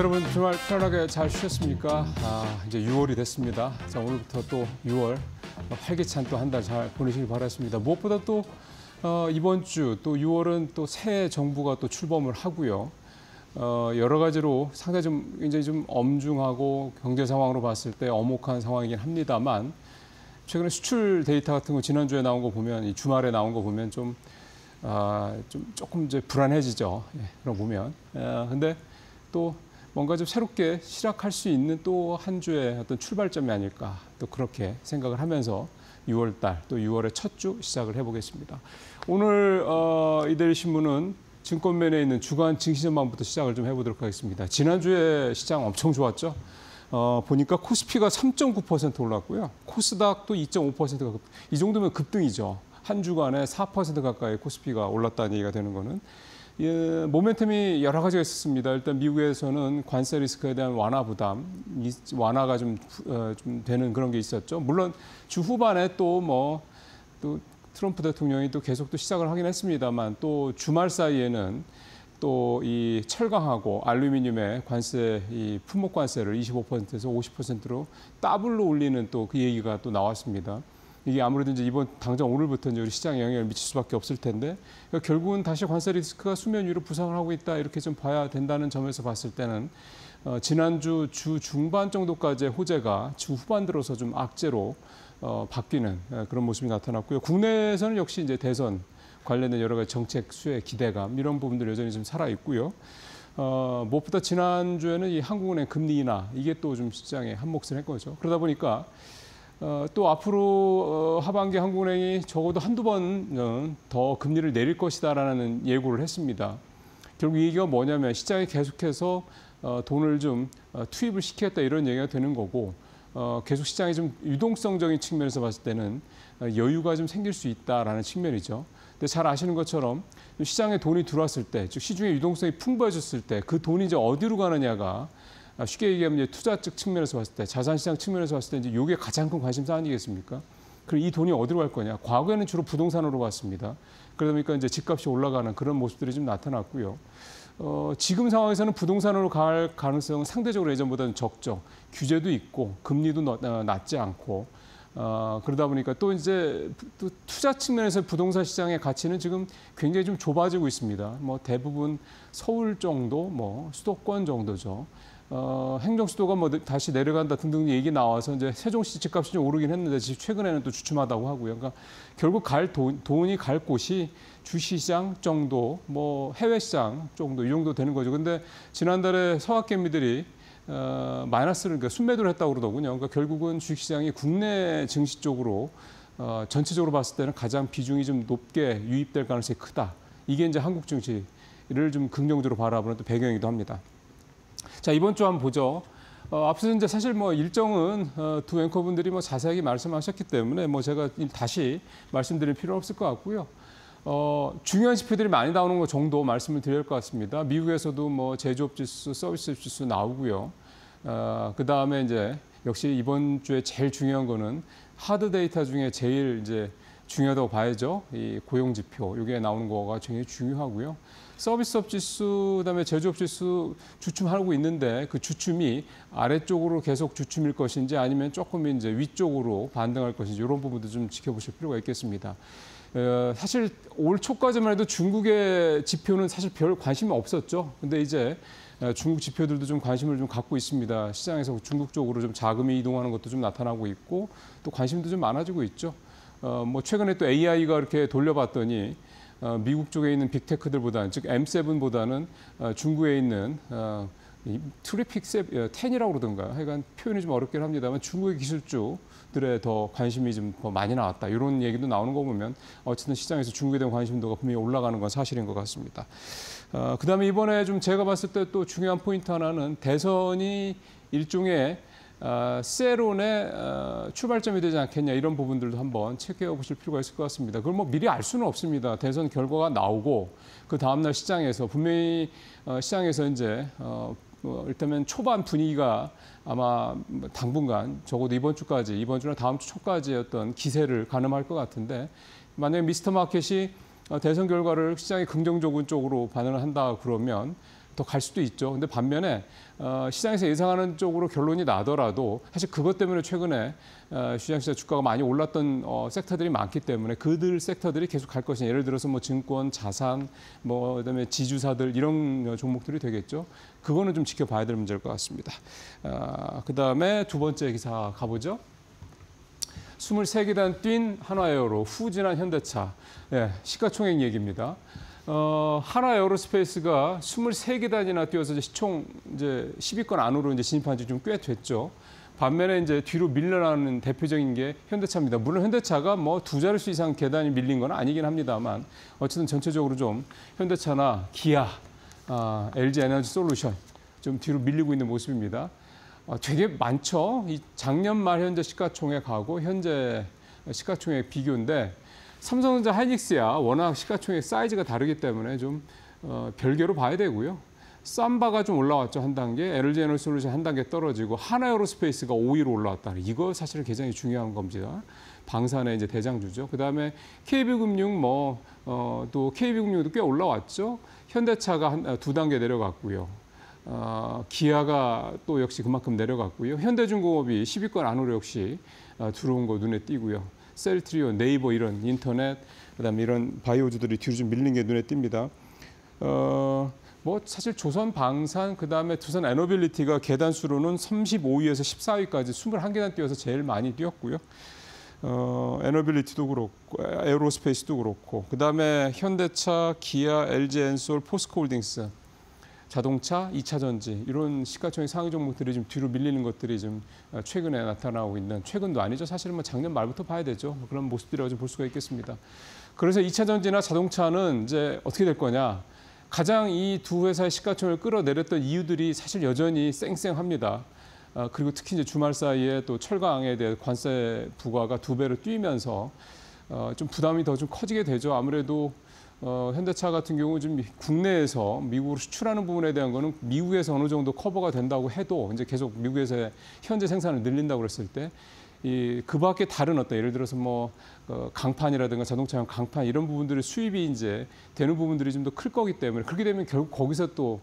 여러분 주말 편하게 잘 쉬셨습니까? 이제 6월이 됐습니다. 자, 오늘부터 또 6월 활기찬 또 한 달 잘 보내시길 바라겠습니다. 무엇보다 또 이번 주 또 6월은 또 새 정부가 또 출범을 하고요. 여러 가지로 상당히 좀 굉장히 좀 엄중하고 경제 상황으로 봤을 때 엄혹한 상황이긴 합니다만 최근에 수출 데이터 같은 거 지난주에 나온 거 보면 이 주말에 나온 거 보면 좀 조금 이제 불안해지죠. 예, 그런 거 보면. 근데 또 뭔가 좀 새롭게 시작할 수 있는 또 한 주의 어떤 출발점이 아닐까 또 그렇게 생각을 하면서 6월 달 또 6월의 첫 주 시작을 해보겠습니다. 오늘 이데일리 신문은 증권맨에 있는 주간 증시 전망부터 시작을 좀 해보도록 하겠습니다. 지난주에 시장 엄청 좋았죠. 보니까 코스피가 3.9% 올랐고요. 코스닥도 2.5%가 이 정도면 급등이죠. 한 주간에 4% 가까이 코스피가 올랐다는 얘기가 되는 거는. 예, 모멘텀이 여러 가지가 있었습니다. 일단 미국에서는 관세 리스크에 대한 완화 부담, 완화가 좀 되는 그런 게 있었죠. 물론 주 후반에 또 트럼프 대통령이 또 계속 또 시작을 하긴 했습니다만 또 주말 사이에는 또 이 철강하고 알루미늄의 관세, 이 품목 관세를 25%에서 50%로 더블로 올리는 또 그 얘기가 또 나왔습니다. 이게 아무래도 이제 이번 당장 오늘부터 이제 우리 시장에 영향을 미칠 수밖에 없을 텐데 그러니까 결국은 다시 관세 리스크가 수면 위로 부상을 하고 있다 이렇게 좀 봐야 된다는 점에서 봤을 때는 지난주 주 중반 정도까지의 호재가 주 후반 들어서 좀 악재로 바뀌는 그런 모습이 나타났고요. 국내에서는 역시 이제 대선 관련된 여러 가지 정책 수혜 기대감 이런 부분들 여전히 좀 살아 있고요. 무엇보다 지난주에는 이 한국은행 금리 인하 이게 또 좀 시장에 한몫을 한 거죠. 그러다 보니까 또 앞으로 하반기 한국은행이 적어도 한두 번 더 금리를 내릴 것이다라는 예고를 했습니다. 결국 이 얘기가 뭐냐면 시장이 계속해서 돈을 좀 투입을 시키겠다 이런 얘기가 되는 거고 계속 시장이 좀 유동성적인 측면에서 봤을 때는 여유가 좀 생길 수 있다라는 측면이죠. 근데 잘 아시는 것처럼 시장에 돈이 들어왔을 때, 즉 시중에 유동성이 풍부해졌을 때 그 돈이 이제 어디로 가느냐가 쉽게 얘기하면 이제 투자적 측면에서 봤을 때, 자산시장 측면에서 봤을 때 이제 이게 가장 큰 관심사 아니겠습니까? 그럼 이 돈이 어디로 갈 거냐? 과거에는 주로 부동산으로 갔습니다. 그러다 보니까 이제 집값이 올라가는 그런 모습들이 좀 나타났고요. 지금 상황에서는 부동산으로 갈 가능성은 상대적으로 예전보다는 적죠. 규제도 있고 금리도 낮지 않고 그러다 보니까 또 이제 또 투자 측면에서 부동산 시장의 가치는 지금 굉장히 좀 좁아지고 있습니다. 뭐 대부분 서울 정도, 뭐 수도권 정도죠. 행정 수도가 뭐 다시 내려간다 등등 얘기 나와서 이제 세종시 집값이 좀 오르긴 했는데 최근에는 또 주춤하다고 하고요. 그러니까 결국 돈이 갈 곳이 주시장 정도, 뭐 해외 시장 정도 이 정도 되는 거죠. 근데 지난달에 서학개미들이 마이너스를 그러니까 순매도를 했다고 그러더군요. 그러니까 결국은 주식시장이 국내 증시 쪽으로 전체적으로 봤을 때는 가장 비중이 좀 높게 유입될 가능성이 크다. 이게 이제 한국 증시를 좀 긍정적으로 바라보는 또 배경이기도 합니다. 자, 이번 주 한번 보죠. 앞서 이제 사실 뭐 일정은 두 앵커분들이 뭐 자세하게 말씀하셨기 때문에 뭐 제가 다시 말씀드릴 필요는 없을 것 같고요. 중요한 지표들이 많이 나오는 것 정도 말씀을 드릴 것 같습니다. 미국에서도 뭐 제조업 지수, 서비스 지수 나오고요. 그 다음에 이제 역시 이번 주에 제일 중요한 거는 하드 데이터 중에 제일 이제 중요하다고 봐야죠. 이 고용 지표, 이게 나오는 거가 굉장히 중요하고요. 서비스업 지수, 그다음에 제조업 지수 주춤하고 있는데 그 주춤이 아래쪽으로 계속 주춤일 것인지 아니면 조금 이제 위쪽으로 반등할 것인지 이런 부분도 좀 지켜보실 필요가 있겠습니다. 사실 올 초까지만 해도 중국의 지표는 사실 별 관심이 없었죠. 근데 이제 중국 지표들도 좀 관심을 좀 갖고 있습니다. 시장에서 중국 쪽으로 좀 자금이 이동하는 것도 좀 나타나고 있고 또 관심도 좀 많아지고 있죠. 뭐 최근에 또 AI가 이렇게 돌려봤더니 미국 쪽에 있는 빅테크들보다는 즉 M7보다는 중국에 있는 트래픽 10이라고 그러던가 하여간 표현이 좀 어렵긴 합니다만 중국의 기술주들에 더 관심이 좀 더 많이 나왔다. 이런 얘기도 나오는 거 보면 어쨌든 시장에서 중국에 대한 관심도가 분명히 올라가는 건 사실인 것 같습니다. 그다음에 이번에 좀 제가 봤을 때 또 중요한 포인트 하나는 대선이 일종의 세론의 출발점이 되지 않겠냐 이런 부분들도 한번 체크해 보실 필요가 있을 것 같습니다. 그걸 뭐 미리 알 수는 없습니다. 대선 결과가 나오고 그 다음날 시장에서 분명히 시장에서 이제 일단은 초반 분위기가 아마 당분간 적어도 이번 주나 다음 주 초까지 어떤 기세를 가늠할 것 같은데 만약에 미스터 마켓이 대선 결과를 시장이 긍정적인 쪽으로 반응을 한다 그러면 더 갈 수도 있죠. 근데 반면에 시장에서 예상하는 쪽으로 결론이 나더라도 사실 그것 때문에 최근에 주식시장 주가가 많이 올랐던 섹터들이 많기 때문에 그들 섹터들이 계속 갈 것이냐. 예를 들어서 뭐 증권, 자산, 뭐 그다음에 지주사들 이런 종목들이 되겠죠. 그거는 좀 지켜봐야 될 문제일 것 같습니다. 그다음에 두 번째 기사 가보죠. 23계단 뛴 한화에어로 후진한 현대차. 예, 시가총액 얘기입니다. 한화에어로스페이스가 23계단이나 뛰어서 이제 시총 이제 10위권 안으로 이제 진입한 지 좀 꽤 됐죠. 반면에 이제 뒤로 밀려나는 대표적인 게 현대차입니다. 물론 현대차가 뭐 두 자릿수 이상 계단이 밀린 건 아니긴 합니다만 어쨌든 전체적으로 좀 현대차나 기아, LG 에너지 솔루션 좀 뒤로 밀리고 있는 모습입니다. 되게 많죠. 이 작년 말 현재 시가총액하고 현재 시가총액 비교인데 삼성전자 하이닉스야 워낙 시가총액 사이즈가 다르기 때문에 좀 별개로 봐야 되고요. 삼바가 좀 올라왔죠, 한 단계. LG 에너지 솔루션 한 단계 떨어지고 하나에어로스페이스가 5위로 올라왔다. 이거 사실 굉장히 중요한 겁니다. 방산의 이제 대장주죠. 그다음에 KB금융 또 KB금융도 꽤 올라왔죠. 현대차가 두 단계 내려갔고요. 기아가 또 역시 그만큼 내려갔고요. 현대중공업이 10위권 안으로 역시 들어온 거 눈에 띄고요. 셀트리온, 네이버 이런 인터넷, 그다음에 이런 바이오주들이 뒤로 좀 밀린 게 눈에 띕니다. 뭐 사실 조선 방산, 그다음에 두산 에너빌리티가 계단 수로는 35위에서 14위까지 21계단 뛰어서 제일 많이 뛰었고요. 에너빌리티도 그렇고 에어로스페이스도 그렇고 그다음에 현대차, 기아, LG엔솔, 포스코홀딩스 자동차, 2차 전지 이런 시가총액 상위 종목들이 좀 뒤로 밀리는 것들이 좀 최근에 나타나고 있는, 최근도 아니죠. 사실은 뭐 작년 말부터 봐야 되죠. 그런 모습들이라고 좀 볼 수가 있겠습니다. 그래서 2차 전지나 자동차는 이제 어떻게 될 거냐. 가장 이 두 회사의 시가총액을 끌어내렸던 이유들이 사실 여전히 쌩쌩합니다. 그리고 특히 이제 주말 사이에 또 철강에 대한 관세 부과가 2배로 뛰면서 좀 부담이 더 좀 커지게 되죠. 아무래도 현대차 같은 경우 좀 국내에서 미국으로 수출하는 부분에 대한 거는 미국에서 어느 정도 커버가 된다고 해도 이제 계속 미국에서의 현재 생산을 늘린다고 그랬을 때 그 밖에 다른 어떤 예를 들어서 뭐 강판이라든가 자동차용 강판 이런 부분들의 수입이 이제 되는 부분들이 좀 더 클 거기 때문에 그렇게 되면 결국 거기서 또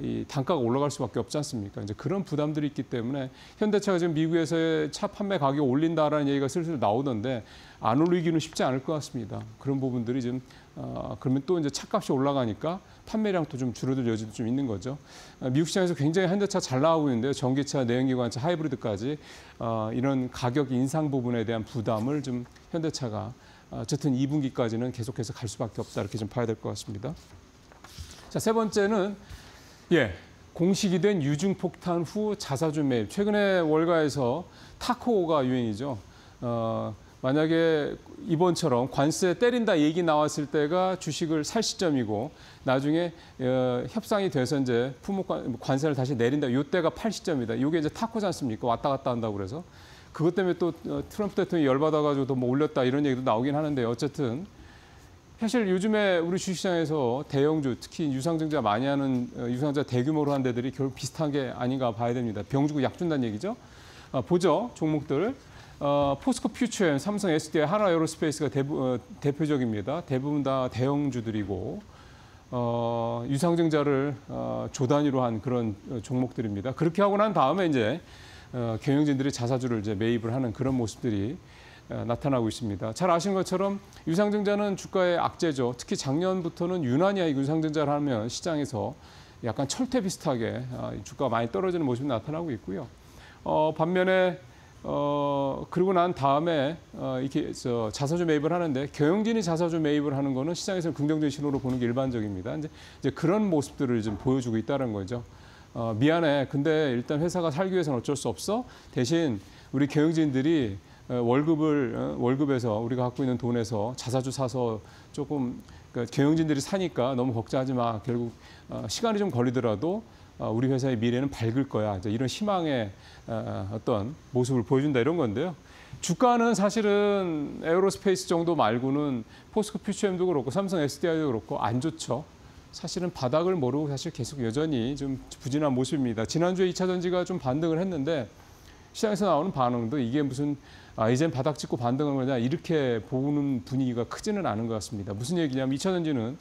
이 단가가 올라갈 수밖에 없지 않습니까? 이제 그런 부담들이 있기 때문에 현대차가 지금 미국에서의 차 판매 가격 올린다라는 얘기가 슬슬 나오던데 안 올리기는 쉽지 않을 것 같습니다. 그런 부분들이 좀 그러면 또 이제 차값이 올라가니까 판매량도 좀 줄어들 여지도 좀 있는 거죠. 미국 시장에서 굉장히 현대차 잘 나오고 있는데요. 전기차, 내연기관차, 하이브리드까지 이런 가격 인상 부분에 대한 부담을 좀 현대차가 어쨌든 2분기까지는 계속해서 갈 수밖에 없다 이렇게 좀 봐야 될 것 같습니다. 자, 세 번째는 공식이 된 유중폭탄 후 자사주 매입. 최근에 월가에서 타코가 유행이죠. 만약에 이번처럼 관세 때린다 얘기 나왔을 때가 주식을 살 시점이고 나중에 협상이 돼서 이제 품목 관세를 다시 내린다. 이때가 팔 시점이다. 이게 이제 타코지 않습니까? 왔다 갔다 한다고 그래서. 그것 때문에 또 트럼프 대통령이 열받아가지고 또 뭐 올렸다 이런 얘기도 나오긴 하는데 어쨌든 사실 요즘에 우리 주식시장에서 대형주, 특히 유상증자 많이 하는 유상증자 대규모로 한 데들이 결국 비슷한 게 아닌가 봐야 됩니다. 병 주고 약 준다는 얘기죠. 보죠, 종목들. 포스코 퓨처엠, 삼성 SDI, 한화에어로스페이스가 대표적입니다. 대부분 다 대형주들이고 유상증자를 조 단위로 한 그런 종목들입니다. 그렇게 하고 난 다음에 이제 경영진들이 자사주를 이제 매입을 하는 그런 모습들이 나타나고 있습니다. 잘 아시는 것처럼 유상증자는 주가의 악재죠. 특히 작년부터는 유난히 유상증자를 하면 시장에서 약간 철퇴 비슷하게 주가가 많이 떨어지는 모습이 나타나고 있고요. 반면에 그러고 난 다음에 이렇게 자사주 매입을 하는데 경영진이 자사주 매입을 하는 거는 시장에서는 긍정적인 신호로 보는 게 일반적입니다. 이제 그런 모습들을 좀 보여주고 있다는 거죠. 미안해. 근데 일단 회사가 살기 위해서는 어쩔 수 없어. 대신 우리 경영진들이 월급에서 우리가 갖고 있는 돈에서 자사주 사서 조금 그러니까 경영진들이 사니까 너무 걱정하지 마. 결국 시간이 좀 걸리더라도 우리 회사의 미래는 밝을 거야. 이제 이런 희망의 어떤 모습을 보여준다 이런 건데요. 주가는 사실은 에어로스페이스 정도 말고는 포스코 퓨처엠도 그렇고 삼성 SDI도 그렇고 안 좋죠. 사실은 바닥을 모르고 사실 계속 여전히 좀 부진한 모습입니다. 지난주에 2차 전지가 좀 반등을 했는데 시장에서 나오는 반응도 이게 무슨 이젠 바닥 찍고 반등한 거냐 이렇게 보는 분위기가 크지는 않은 것 같습니다. 무슨 얘기냐면 2차 전지는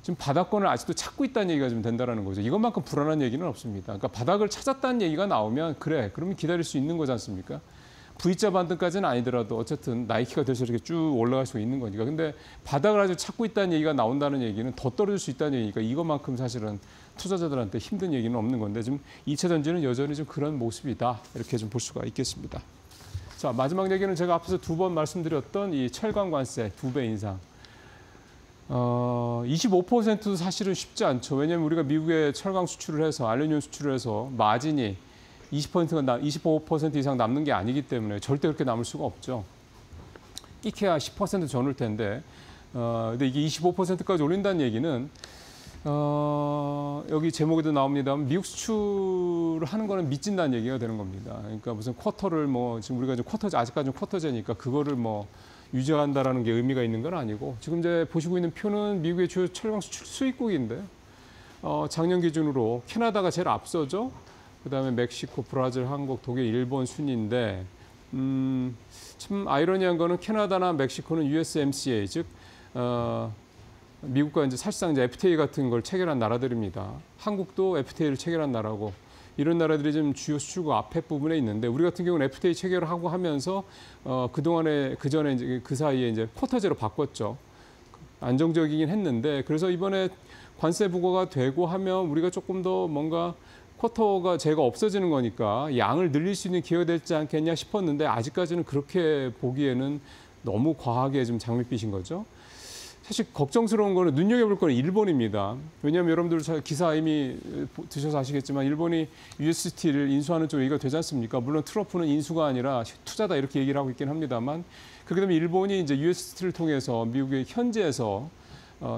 지금 바닥권을 아직도 찾고 있다는 얘기가 좀 된다는 거죠. 이것만큼 불안한 얘기는 없습니다. 그러니까 바닥을 찾았다는 얘기가 나오면 그래, 그러면 기다릴 수 있는 거지 않습니까? V자 반등까지는 아니더라도 어쨌든 나이키가 돼서 이렇게 쭉 올라갈 수 있는 거니까. 근데 바닥을 아직 찾고 있다는 얘기가 나온다는 얘기는 더 떨어질 수 있다는 얘기니까 이것만큼 사실은 투자자들한테 힘든 얘기는 없는 건데 지금 2차 전지는 여전히 좀 그런 모습이다. 이렇게 좀 볼 수가 있겠습니다. 자, 마지막 얘기는 제가 앞에서 2번 말씀드렸던 이 철강 관세 2배 인상. 25%도 사실은 쉽지 않죠. 왜냐하면 우리가 미국에 철강 수출을 해서 알루미늄 수출을 해서 마진이 25% 이상 남는 게 아니기 때문에 절대 그렇게 남을 수가 없죠. 끼케야 10% 전후일 텐데, 근데 이게 25%까지 올린다는 얘기는 여기 제목에도 나옵니다만 미국 수출을 하는 거는 미진다는 얘기가 되는 겁니다. 그러니까 무슨 쿼터를 뭐 지금 우리가 아직까지는 쿼터제니까 그거를 뭐 유지한다라는 게 의미가 있는 건 아니고 지금 이제 보시고 있는 표는 미국의 주요 철강 수출 수입국인데 작년 기준으로 캐나다가 제일 앞서죠. 그다음에 멕시코, 브라질, 한국, 독일, 일본 순인데 참 아이러니한 거는 캐나다나 멕시코는 USMCA 즉 미국과 이제 사실상 이제 FTA 같은 걸 체결한 나라들입니다. 한국도 FTA를 체결한 나라고 이런 나라들이 지금 주요 수출국 앞에 부분에 있는데 우리 같은 경우는 FTA 체결을 하고 하면서 그 전에 이제 그 사이에 이제 쿼터제로 바꿨죠. 안정적이긴 했는데 그래서 이번에 관세 부과가 되고 하면 우리가 조금 더 뭔가 쿼터가 제가 없어지는 거니까 양을 늘릴 수 있는 기회가 되지 않겠냐 싶었는데 아직까지는 그렇게 보기에는 너무 과하게 좀 장밋빛인 거죠. 사실 걱정스러운 거는 눈여겨볼 거는 일본입니다. 왜냐하면 여러분들 기사 이미 드셔서 아시겠지만 일본이 UST를 인수하는 쪽 얘기가 되지 않습니까? 물론 트럼프는 인수가 아니라 투자다 이렇게 얘기를 하고 있긴 합니다만 그렇게 되면 일본이 이제 UST를 통해서 미국의 현지에서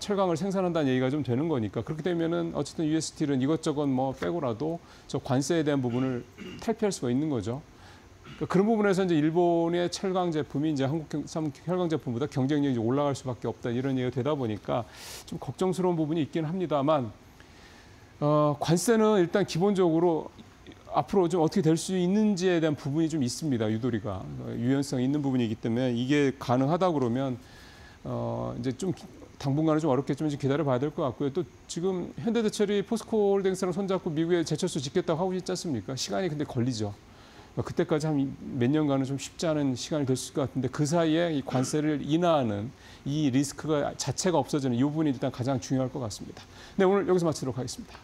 철강을 생산한다는 얘기가 좀 되는 거니까 그렇게 되면은 어쨌든 UST는 이것저것 뭐 빼고라도 저 관세에 대한 부분을 탈피할 수가 있는 거죠. 그러니까 그런 부분에서 이제 일본의 철강 제품이 이제 한국산 철강 제품보다 경쟁력이 올라갈 수밖에 없다 이런 얘기가 되다 보니까 좀 걱정스러운 부분이 있긴 합니다만 관세는 일단 기본적으로 앞으로 좀 어떻게 될 수 있는지에 대한 부분이 좀 있습니다. 유도리가 유연성이 있는 부분이기 때문에 이게 가능하다 그러면 이제 좀 당분간은 좀 어렵겠지만 기다려 봐야 될 것 같고요. 또 지금 현대제철이 포스코홀딩스랑 손잡고 미국에 제철소 짓겠다고 하고 있지 않습니까? 시간이 근데 걸리죠. 그때까지 한 몇 년간은 좀 쉽지 않은 시간이 될 것 같은데 그 사이에 이 관세를 인하하는 이 리스크가 자체가 없어지는 이 부분이 일단 가장 중요할 것 같습니다. 네, 오늘 여기서 마치도록 하겠습니다.